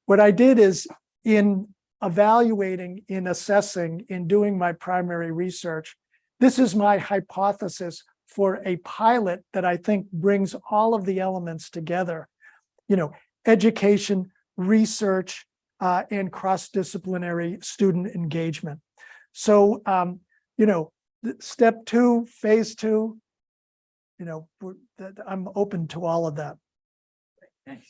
What I did is in evaluating, in assessing, in doing my primary research, this is my hypothesis for a pilot that I think brings all of the elements together, education, research, and cross-disciplinary student engagement. So, step 2, phase 2, I'm open to all of that. Thanks.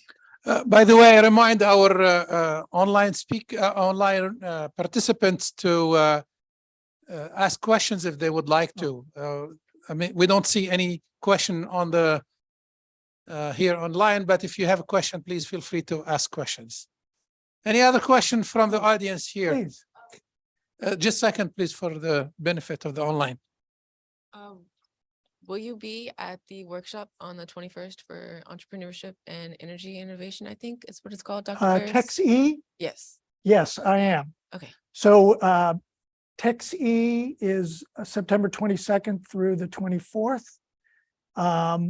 By the way, I remind our online participants to ask questions if they would like to. We don't see any question on the here online, but if you have a question, please feel free to ask questions. Any other question from the audience here? Please. Just a second, please, for the benefit of the online. Will you be at the workshop on the 21st for entrepreneurship and energy innovation? I think is what it's called, Dr. Ferris? TexE? Yes. Yes, I am. Okay. So TexE is September 22nd through the 24th.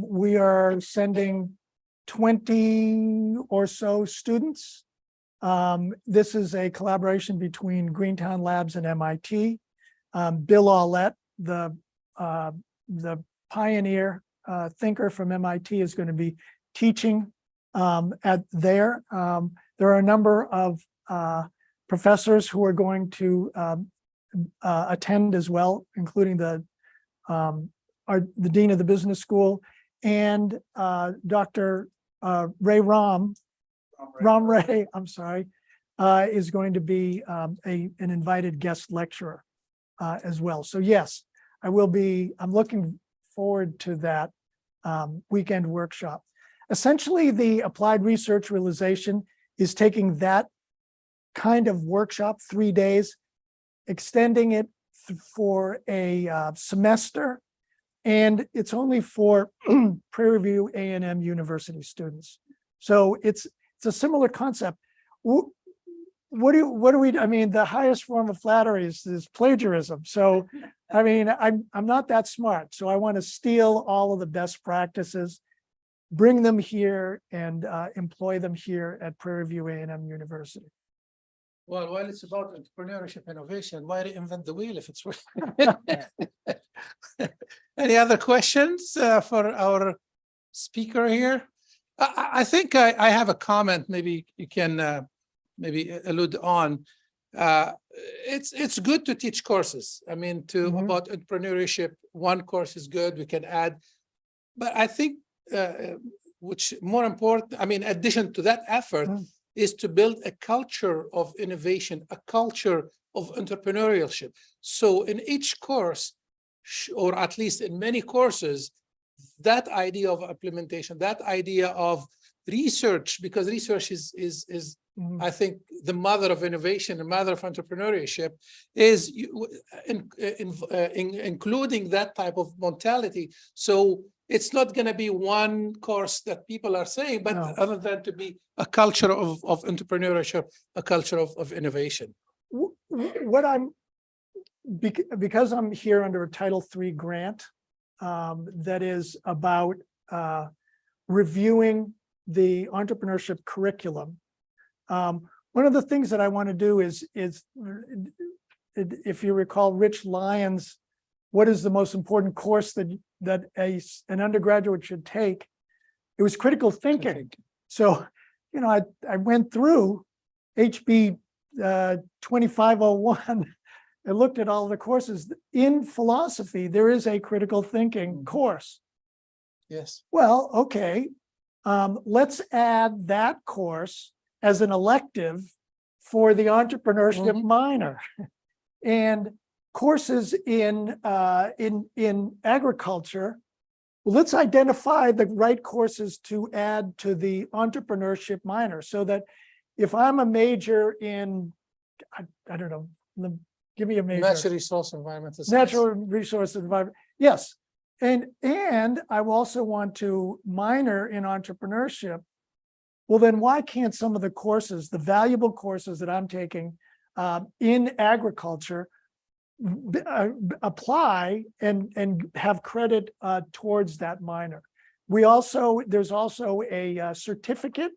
We are sending 20 or so students. This is a collaboration between Greentown Labs and MIT. Bill Aulett, the pioneer thinker from MIT, is going to be teaching at there. There are a number of professors who are going to attend as well, including the dean of the business school and Dr. Ray Ram, Ram Ray, I'm sorry, is going to be an invited guest lecturer as well. So yes, I'm looking forward to that weekend workshop. Essentially, the applied research realization is taking that kind of workshop, 3 days, extending it for a semester, and it's only for Prairie View A&M University students. So it's a similar concept. What do we, I mean, the highest form of flattery is plagiarism. So, I mean, I'm not that smart. So I want to steal all of the best practices, bring them here and employ them here at Prairie View A&M University. Well, while it's about entrepreneurship innovation, why reinvent the wheel if it's working? Any other questions for our speaker here? I think I have a comment. Maybe you can maybe allude on. It's good to teach courses. I mean, about entrepreneurship. One course is good. We can add, but I think which more important. I mean, addition to that effort. Is to build a culture of innovation, a culture of entrepreneurship. So in each course, or at least in many courses, that idea of implementation, that idea of research, because research is I think, the mother of innovation, the mother of entrepreneurship, is including that type of mentality. So it's not going to be one course that people are saying, but other than to be a culture of entrepreneurship, a culture of innovation. What because I'm here under a Title III grant that is about reviewing the entrepreneurship curriculum. One of the things that I want to do is if you recall Rich Lyons, what is the most important course that an undergraduate should take? It was critical thinking. So, you know, I went through HB 2501 and looked at all the courses. In philosophy, there is a critical thinking course. Yes. Well, okay, let's add that course as an elective for the entrepreneurship minor. And courses in agriculture, let's identify the right courses to add to the entrepreneurship minor, so that if I'm a major in, I don't know, give me a major. Natural resource environmental science. Natural resource environment, yes. And I also want to minor in entrepreneurship. Well, then why can't some of the courses, the valuable courses that I'm taking in agriculture, apply and have credit towards that minor? There's also a certificate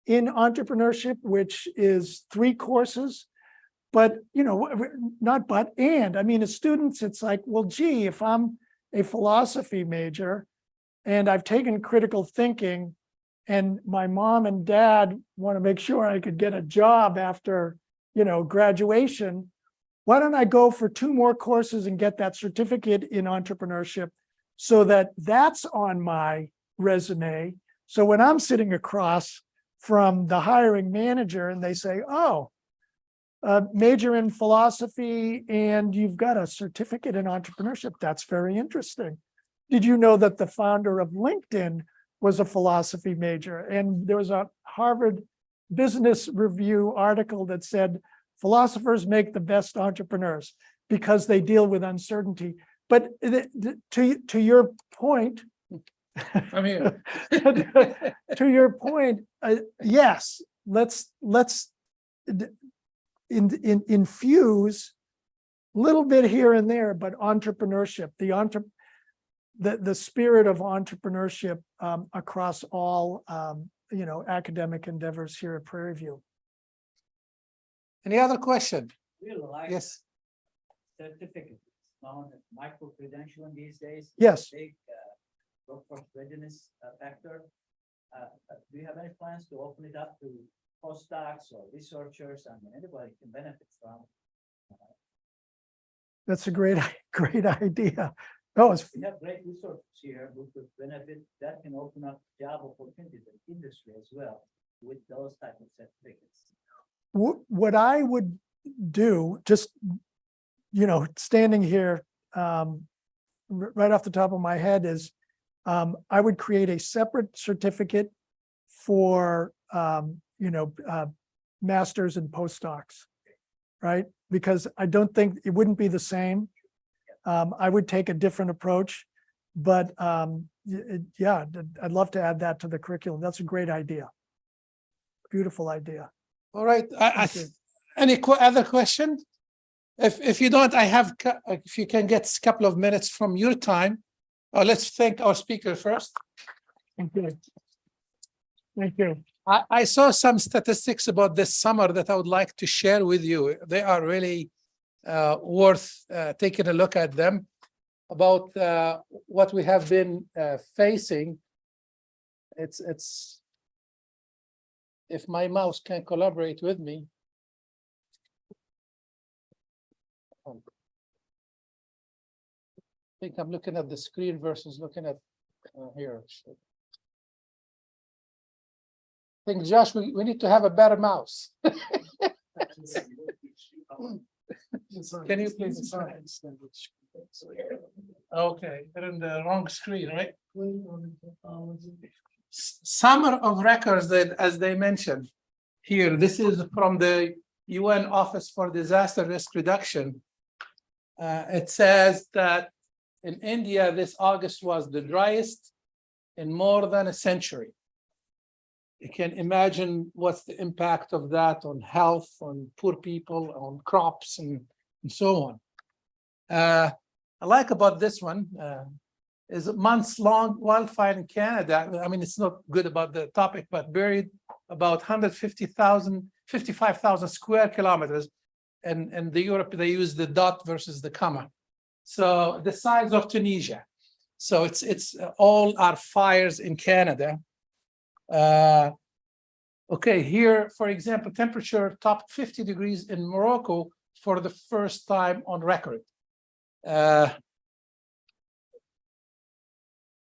in entrepreneurship, which is 3 courses, but I mean, as students, it's like, well, gee, if I'm a philosophy major and I've taken critical thinking and my mom and dad want to make sure I could get a job after, graduation, why don't I go for 2 more courses and get that certificate in entrepreneurship so that that's on my resume? So when I'm sitting across from the hiring manager and they say, oh, major in philosophy and you've got a certificate in entrepreneurship, that's very interesting. Did you know that the founder of LinkedIn was a philosophy major? And there was a Harvard Business Review article that said, philosophers make the best entrepreneurs because they deal with uncertainty. But to your point, I'm here. to your point, yes, let's infuse a little bit here and there, but entrepreneurship, the spirit of entrepreneurship across all academic endeavors here at Prairie View. Any other question? Yes. Certificate, known as micro-credentialing these days. Yes. Big workforce readiness factor. Do you have any plans to open it up to postdocs or researchers? I mean, anybody can benefit from. That's a great idea. Oh, We have great resources here who could benefit. That can open up job opportunities in industry as well. with those type of certificates? What I would do, just, standing here, right off the top of my head is, I would create a separate certificate for, masters and postdocs, right? Because I don't think it wouldn't be the same. I would take a different approach, but yeah, I'd love to add that to the curriculum. That's a great idea. Beautiful idea. All right, Thank you. any other question? If you don't, I have, if you can get a couple of minutes from your time. Let's thank our speaker first. Thank you. Thank you. I saw some statistics about this summer that I would like to share with you. They are really worth taking a look at them, about what we have been facing. It's if my mouse can collaborate with me. I think I'm looking at the screen versus looking at here. I think, Josh, we need to have a better mouse. Can you please? Okay, they're in the wrong screen, right? Summer of records, that, as they mentioned here, this is from the UN Office for Disaster Risk Reduction. It says that in India, this August was the driest in more than a century. You can imagine what's the impact of that on health, on poor people, on crops, and so on. I like about this one is a months-long wildfire in Canada. I mean, it's not good about the topic, but buried about 55,000 square kilometers. And in the Europe, they use the dot versus the comma. So the size of Tunisia. So it's all our fires in Canada. Okay, here, for example, temperature topped 50 degrees in Morocco for the first time on record.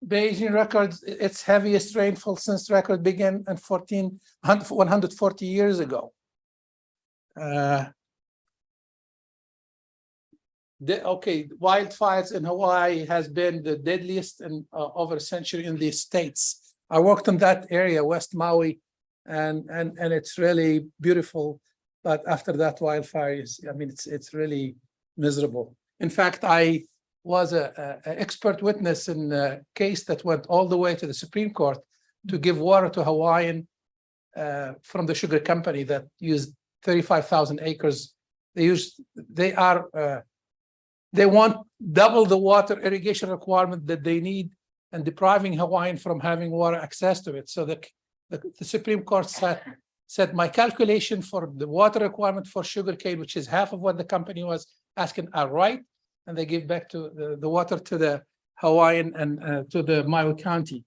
Beijing records its heaviest rainfall since record began in 140 years ago. Wildfires in Hawaii has been the deadliest in over a century in the States. I worked in that area, West Maui, and it's really beautiful. But after that wildfire, I mean, it's really miserable. In fact, I was an expert witness in a case that went all the way to the Supreme Court to give water to Hawaiian from the sugar company that used 35,000 acres. They want double the water irrigation requirement that they need, and depriving Hawaiian from having water access to it. So the Supreme Court said my calculation for the water requirement for sugarcane, which is half of what the company was asking, are right, and they give back to the water to the Hawaiian and to the Maui County.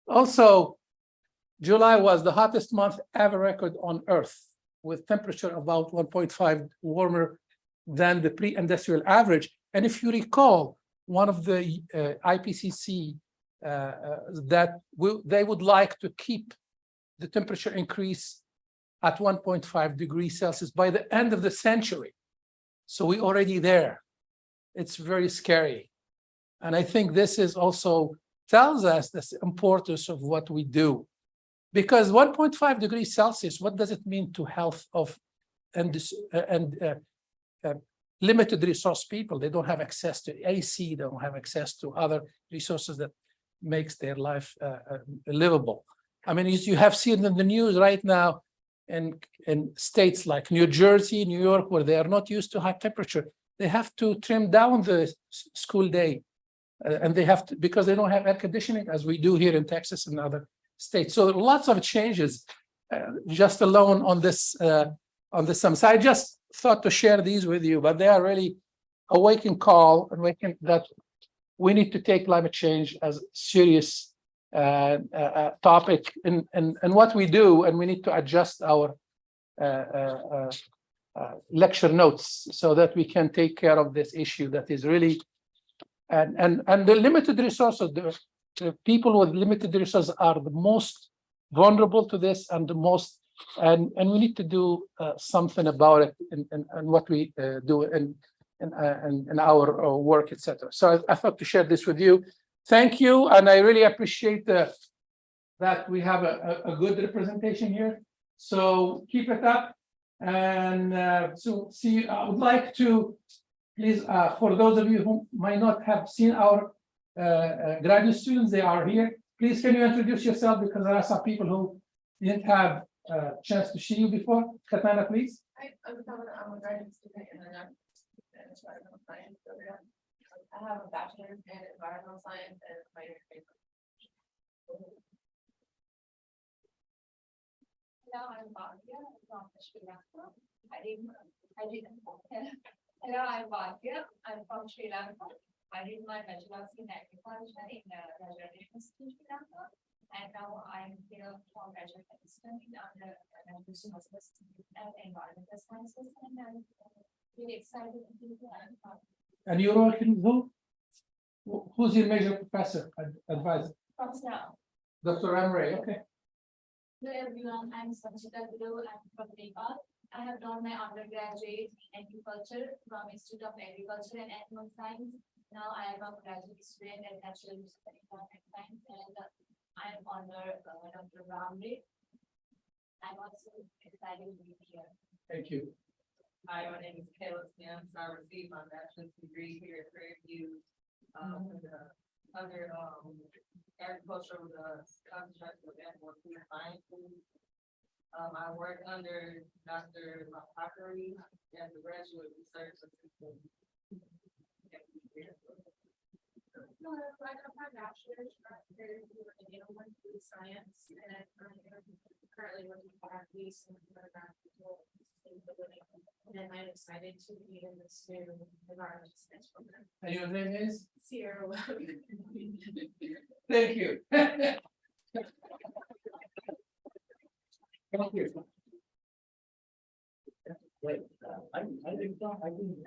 Also, July was the hottest month ever recorded on Earth, with temperature about 1.5 warmer than the pre-industrial average. And if you recall, one of the IPCC that they would like to keep the temperature increase at 1.5 degrees Celsius by the end of the century. So we're already there. It's very scary. And I think this is also tells us the importance of what we do. Because 1.5 degrees Celsius, what does it mean to health of limited resource people? They don't have access to AC, they don't have access to other resources that makes their life livable. I mean, you have seen in the news right now in states like New Jersey, New York, where they are not used to high temperature, they have to trim down the school day. And they have to, because they don't have air conditioning, as we do here in Texas and other states. So lots of changes just alone on this sum. So I just thought to share these with you, but they are really a waking call and waking that we need to take climate change as a serious topic in what we do, and we need to adjust our lecture notes so that we can take care of this issue that is really and the limited resources. The people with limited resources are the most vulnerable to this and the most, and we need to do something about it and what we do in our work, etc. So I thought to share this with you. Thank you, and I really appreciate that we have a good representation here. So keep it up, and so see. I would like to please, for those of you who might not have seen our graduate students, they are here. Please, can you introduce yourself, because there are some people who didn't have a chance to see you before. Katana, please. I'm a graduate student in environmental science program. I have a bachelor's in environmental science and a minor in. Hello, I'm Bhavya from Sri Lanka. Hello, I'm Bhavya. I'm from Sri Lanka. I did my bachelor's in agriculture in Raja University, Sri Lanka. And now I'm here for graduate assistant under and environmental sciences, and I'm really excited to be here. And you're working who? Who's your major professor, advisor? From now. Dr. Amray, okay. Hello everyone, I'm Sanchita Guru. I'm from Nepal. I have done my undergraduate in agriculture from Institute of Agriculture and Animal Science. Now I am a graduate student at Natural Resources and Environment Science, and I am under Dr. Ramre. I'm also excited to be here. Thank you. Hi, my name is Kayla Sims. I received my bachelor's degree here at Prairie View. Under agriculture with a concentration of animal food sciences. I work under Dr. Hockery as a graduate research assistant. No, I got my bachelor's from Prairie View in animal food science, and I'm currently working for AppLease and and I'm excited to be in this new environmental science program. And your name is? Sierra Webb. Thank you. Thank you.